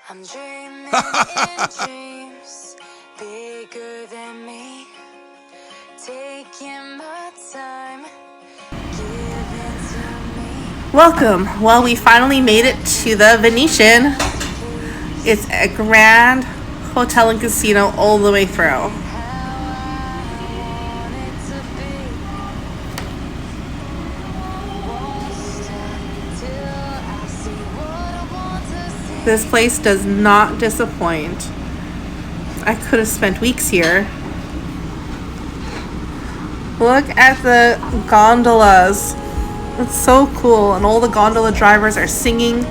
I'm dreaming in dreams bigger than me, taking my time, giving to me. Welcome. Well, we finally made it to the Venetian. It's a grand hotel and casino all the way through. This place does not disappoint. I could have spent weeks here. Look at the gondolas. It's so cool, and all the gondola drivers are singing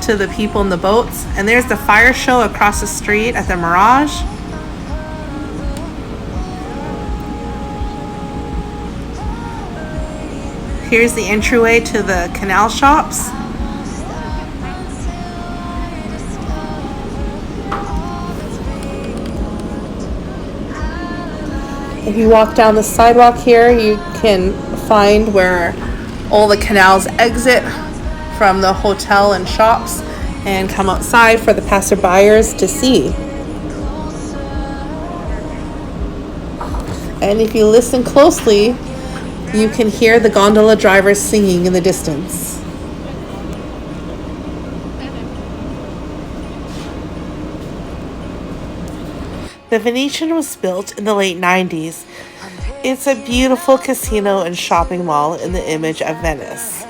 to the people in the boats. And there's the fire show across the street at the Mirage. Here's the entryway to the canal shops. If you walk down the sidewalk here, you can find where all the canals exit from the hotel and shops and come outside for the passerbyers to see. And if you listen closely, you can hear the gondola drivers singing in the distance. The Venetian was built in the late 90s. It's a beautiful casino and shopping mall in the image of Venice.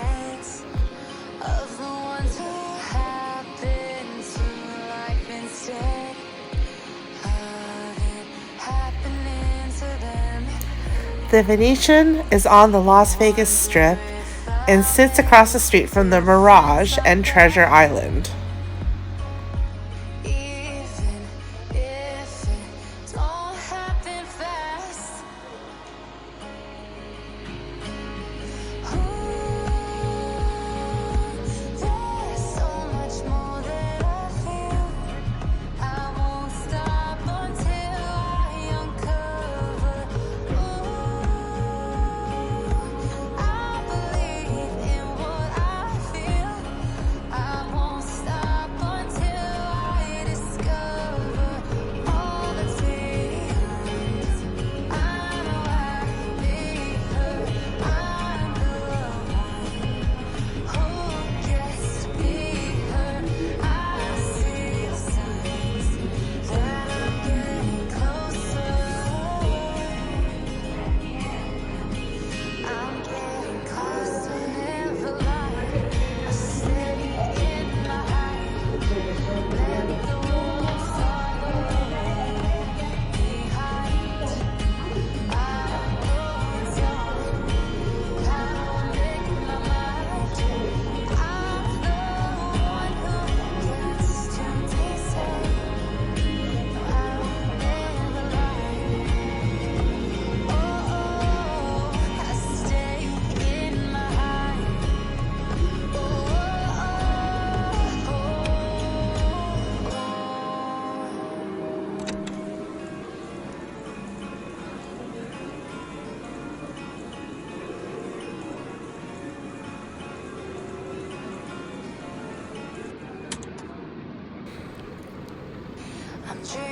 The Venetian is on the LasVegasStrip and sits across the street from the Mirage and Treasure Island.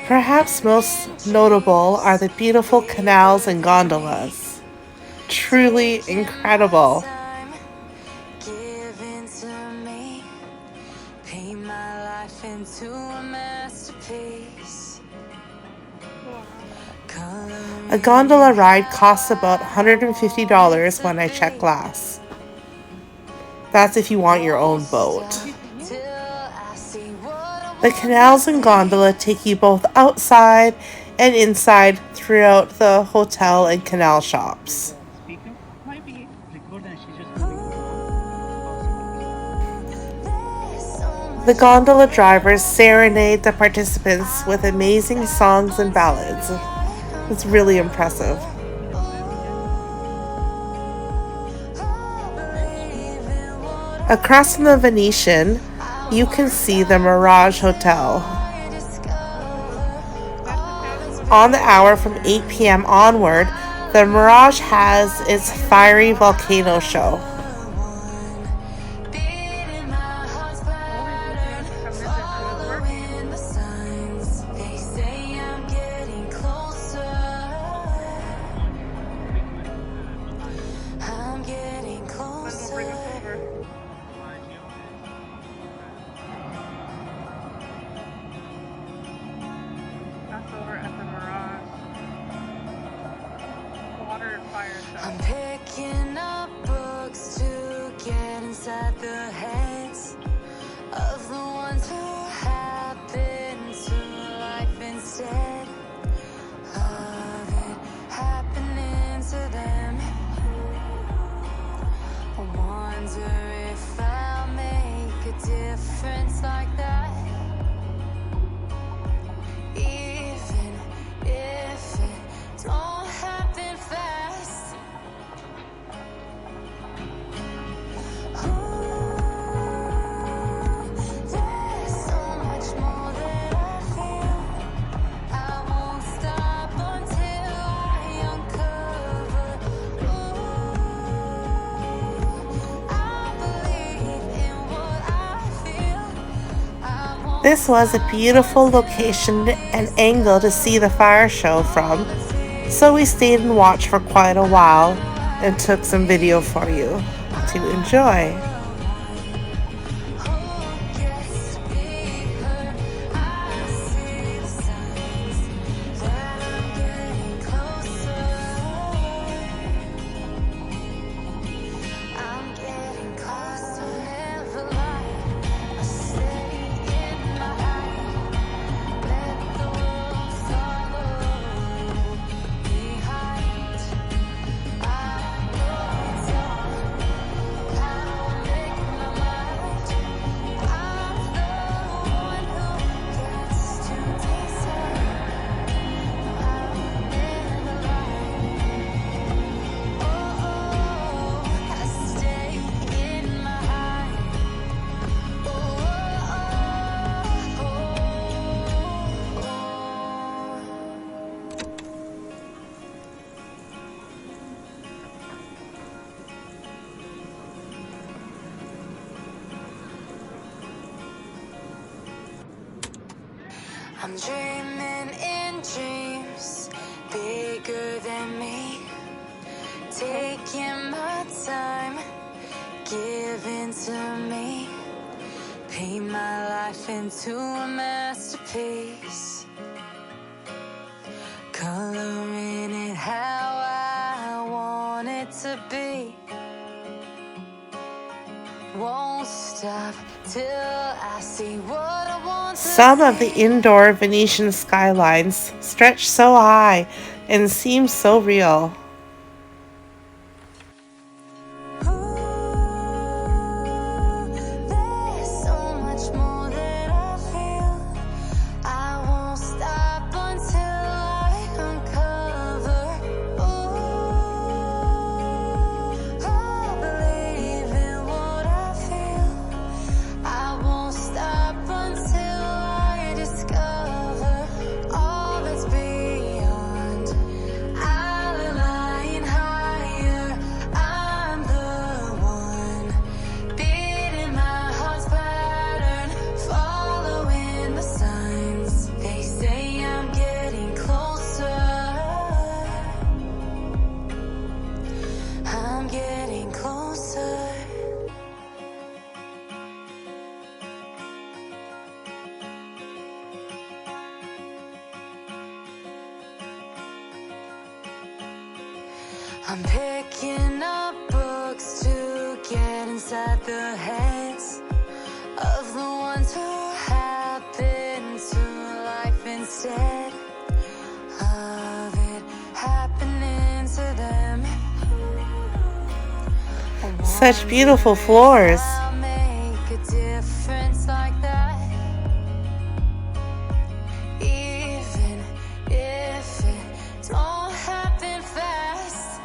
Perhaps most notable are the beautiful canals and gondolas. Truly incredible. A gondola ride costs about $150 when I checked last. That's if you want your own boat. The canals and gondola take you both outside and inside throughout the hotel and canal shops. The gondola drivers serenade the participants with amazing songs and ballads. It's really impressive. Across from the Venetian, you can see the Mirage Hotel. On the hour from 8 p.m. onward, the Mirage has its fiery volcano show. the heads of the ones who happen to life instead of it happening to them. I wonder if I'll make a difference like that. Even if it don't happen fast. Ooh, there's so much more that I feel. I won't stop until I uncover. Ooh, I believe in what I feel. This was a beautiful location and angle to see the fire show from, so we stayed and watched for quite a while and took some video for you to enjoy. I'm dreaming in dreams bigger than me, taking my time, giving to me, paint my life into a masterpiece, coloring it how I want it to be. Won't stop till I see what I want. Some of the indoor Venetian skylines stretch so high and seem so real. I'm picking up books to get inside the heads of the ones who happen to life instead of it happening to them. Such beautiful floors. I'll make a difference like that. Even if it don't happen fast.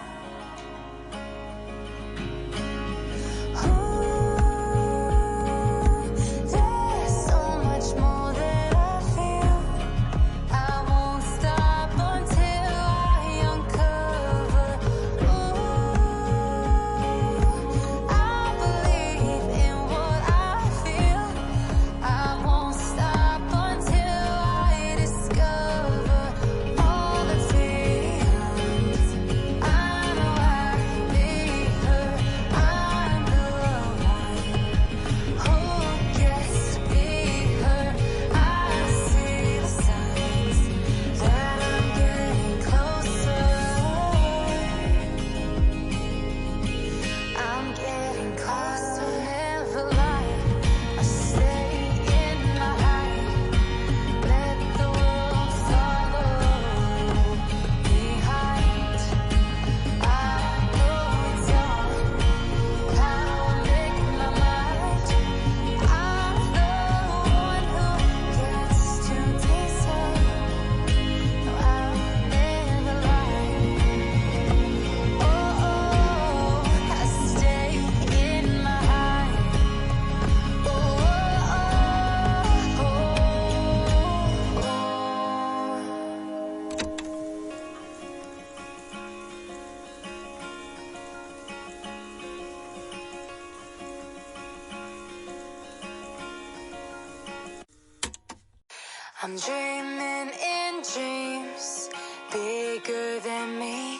I'm dreaming in dreams bigger than me,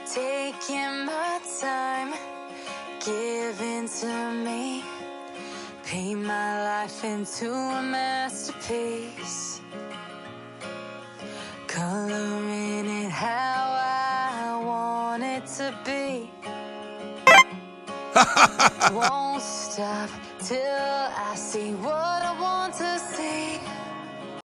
taking my time, giving to me, paint my life into a masterpiece, coloring it how I want it to be. Won't stop till I see what I want to see.